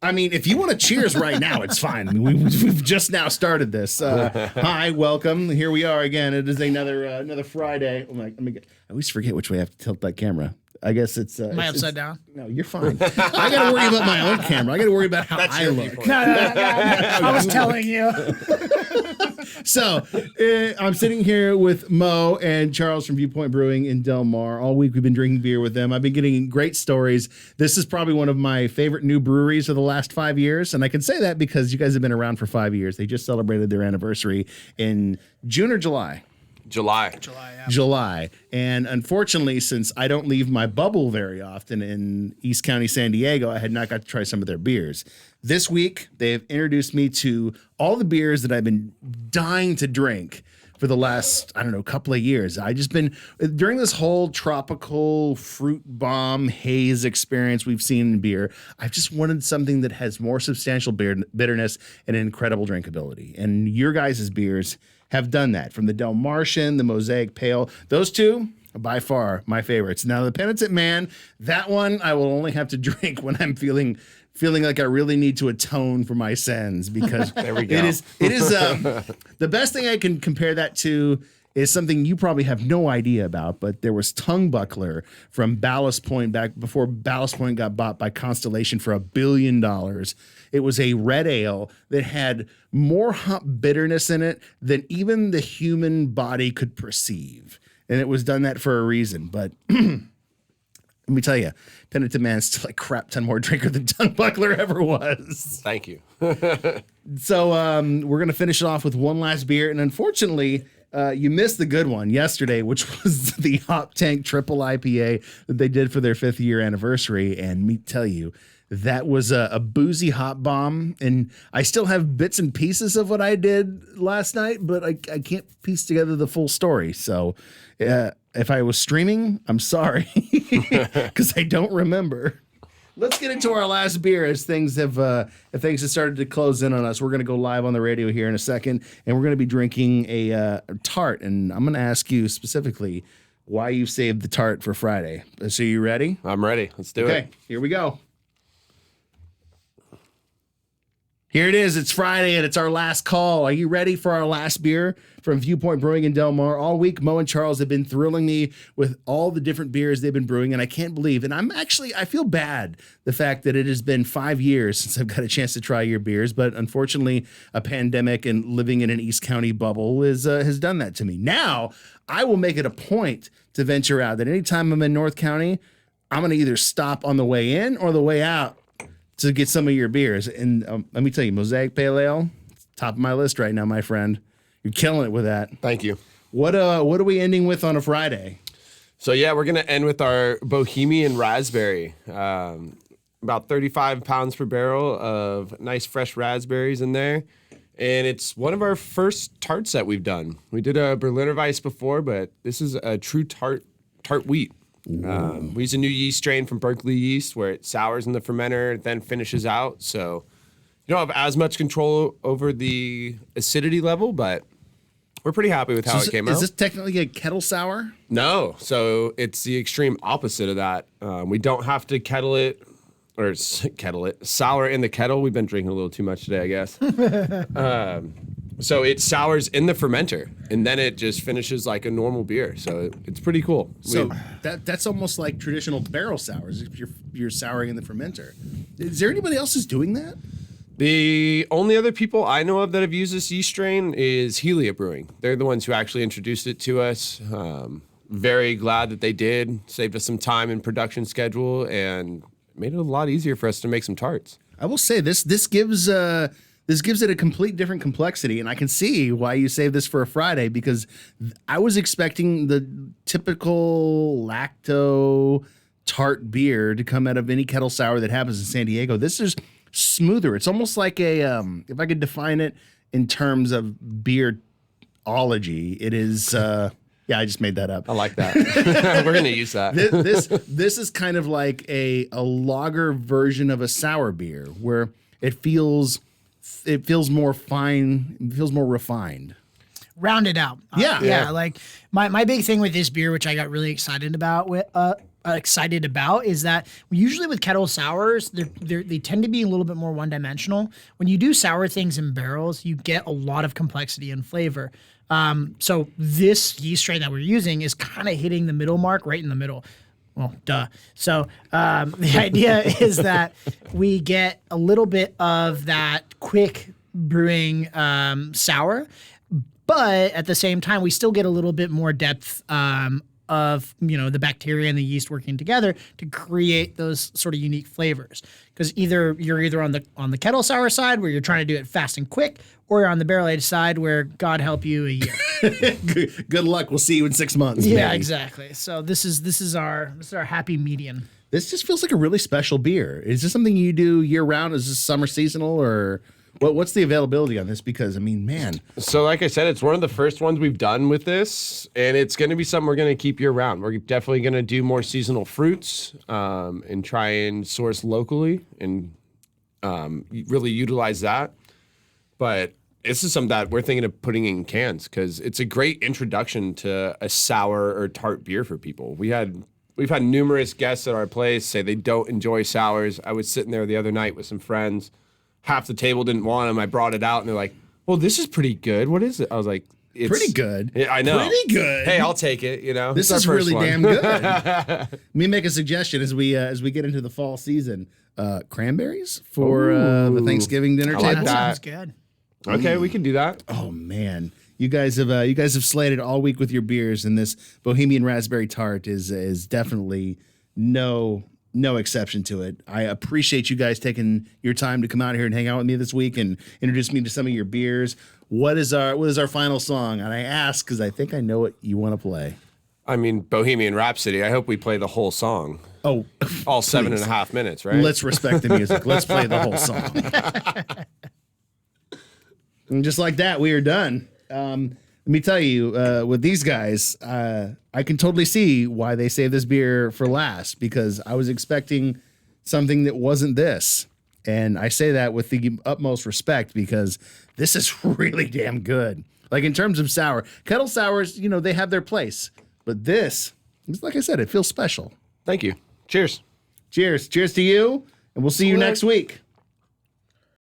I mean, if you want to cheers right now, it's fine. I mean, we've just now started this. Hi, welcome. Here we are again. It is another Friday. Oh my, I always forget which way I have to tilt that camera. I guess it's... Am I upside down? No, you're fine. I got to worry about my own camera. I got to worry about how I look. No. I was telling you. So, I'm sitting here with Mo and Charles from Viewpoint Brewing in Del Mar. All week we've been drinking beer with them. I've been getting great stories. This is probably one of my favorite new breweries of the last 5 years. And I can say that because you guys have been around for 5 years. They just celebrated their anniversary in June or July. July. And unfortunately, since I don't leave my bubble very often in East County, San Diego, I had not got to try some of their beers. This week, they have introduced me to all the beers that I've been dying to drink for the last, couple of years. I just been, during this whole tropical fruit bomb haze experience we've seen in beer, I've just wanted something that has more substantial bitterness and incredible drinkability. And your guys' beers have done that. From the Del Martian, the Mosaic Pale, those two are by far my favorites. Now, the Penitent Man, that one I will only have to drink when I'm feeling like I really need to atone for my sins, because there we go. it is the best thing I can compare that to is something you probably have no idea about, but there was Tongue Buckler from Ballast Point back before Ballast Point got bought by Constellation for $1 billion. It was a red ale that had more hop bitterness in it than even the human body could perceive. And it was done that for a reason. But let me tell you, Penitent Man's still a crap ton more drinker than Tongue Buckler ever was. Thank you. So we're going to finish it off with one last beer. And unfortunately, you missed the good one yesterday, which was the Hop Tank Triple IPA that they did for their 5th year anniversary. And me tell you, that was a boozy hop bomb. And I still have bits and pieces of what I did last night, but I can't piece together the full story. So if I was streaming, I'm sorry, because I don't remember. Let's get into our last beer as things have started to close in on us. We're going to go live on the radio here in a second, and we're going to be drinking a tart. And I'm going to ask you specifically why you saved the tart for Friday. So you ready? I'm ready. Let's do it. Okay, here we go. Here it is. It's Friday, and it's our last call. Are you ready for our last beer from Viewpoint Brewing in Del Mar? All week, Mo and Charles have been thrilling me with all the different beers they've been brewing, and I can't believe, and I feel bad, the fact that it has been 5 years since I've got a chance to try your beers, but unfortunately, a pandemic and living in an East County bubble has done that to me. Now, I will make it a point to venture out that anytime I'm in North County, I'm going to either stop on the way in or the way out to get some of your beers. And let me tell you, Mosaic Pale Ale, top of my list right now, my friend. You're killing it with that. Thank you. What are we ending with on a Friday? So yeah, we're gonna end with our Bohemian Raspberry. About 35 pounds per barrel of nice fresh raspberries in there. And it's one of our first tarts that we've done. We did a Berliner Weiss before, but this is a true tart wheat. We use a new yeast strain from Berkeley Yeast where it sours in the fermenter, then finishes out. So you don't have as much control over the acidity level, but we're pretty happy with how it came out. Is this technically a kettle sour? No. So it's the extreme opposite of that. We don't have to sour in the kettle. We've been drinking a little too much today, I guess. So it sours in the fermenter, and then it just finishes like a normal beer. So it's pretty cool. So that's almost like traditional barrel sours if you're souring in the fermenter. Is there anybody else who's doing that? The only other people I know of that have used this yeast strain is Helia Brewing. They're the ones who actually introduced it to us. Very glad that they did. Saved us some time in production schedule and made it a lot easier for us to make some tarts. I will say this gives it a complete different complexity, and I can see why you saved this for a Friday, because I was expecting the typical lacto tart beer to come out of any kettle sour that happens in San Diego. This is smoother. It's almost like a, if I could define it in terms of beerology, it is, yeah, I just made that up. I like that. We're going to use that. This is kind of like a lager version of a sour beer where it feels more fine, it feels more refined. Rounded out. Yeah. Like my big thing with this beer, which I got really excited about excited about is that usually with kettle sours, they tend to be a little bit more one-dimensional. When you do sour things in barrels, you get a lot of complexity and flavor. So this yeast strain that we're using is kind of hitting the middle mark, right in the middle. Well, duh. So the idea is that we get a little bit of that quick brewing sour, but at the same time, we still get a little bit more depth of the bacteria and the yeast working together to create those sort of unique flavors. Because you're on the kettle sour side where you're trying to do it fast and quick, or you're on the barrel aged side where God help you a year. Good luck. We'll see you in 6 months. Yeah, maybe. exactly. So this is our happy median. This just feels like a really special beer. Is this something you do year round? Is this summer seasonal, or what's the availability on this? Because I mean, man. So like I said, it's one of the first ones we've done with this, and it's going to be something we're going to keep year round. We're definitely going to do more seasonal fruits and try and source locally and really utilize that. But this is something that we're thinking of putting in cans because it's a great introduction to a sour or tart beer for people. We've had numerous guests at our place say they don't enjoy sours. I was sitting there the other night with some friends. Half the table didn't want them. I brought it out, and they're like, well, this is pretty good. What is it? I was like, it's Pretty good. Yeah, I know. Pretty good. Hey, I'll take it, This It's is our first really one. damn good. Let me make a suggestion as we get into the fall season. Cranberries for the Thanksgiving dinner I like table. that. Sounds good. Okay, we can do that. Oh man. You guys have slated all week with your beers, and this Bohemian Raspberry Tart is definitely no exception to it. I appreciate you guys taking your time to come out here and hang out with me this week and introduce me to some of your beers. What is our final song? And I ask because I think I know what you want to play. I mean, Bohemian Rhapsody. I hope we play the whole song. Oh, All 7.5 minutes, right? let's respect the music. Let's play the whole song. And just like that, we are done. Let me tell you, with these guys, I can totally see why they saved this beer for last, because I was expecting something that wasn't this. And I say that with the utmost respect because this is really damn good. Like in terms of sour, kettle sours, they have their place. But this, like I said, it feels special. Thank you. Cheers. Cheers. Cheers to you. And we'll see you next week.